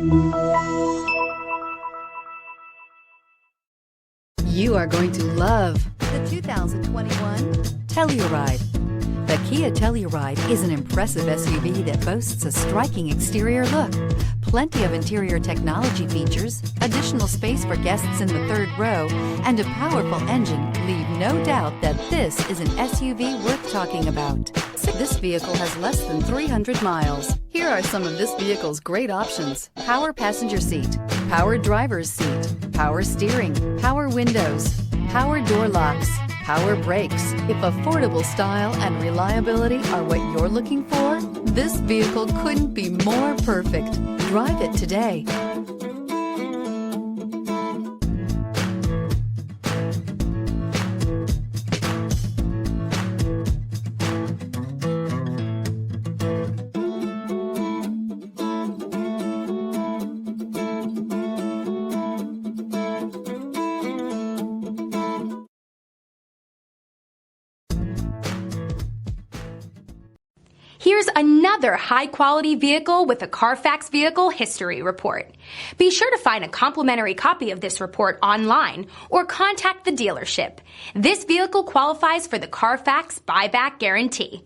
You are going to love the 2021 Telluride. The Kia Telluride is an impressive SUV that boasts a striking exterior look, plenty of interior technology features, additional space for guests in the third row, and a powerful engine leave no doubt that this is an SUV worth talking about. This vehicle has less than 300 miles. Here are some of this vehicle's great options: power passenger seat, power driver's seat, power steering, power windows, power door locks, power brakes. If affordable style and reliability are what you're looking for, this vehicle couldn't be more perfect. Drive it today. Here's another high-quality vehicle with a Carfax Vehicle History Report. Be sure to find a complimentary copy of this report online or contact the dealership. This vehicle qualifies for the Carfax Buyback Guarantee.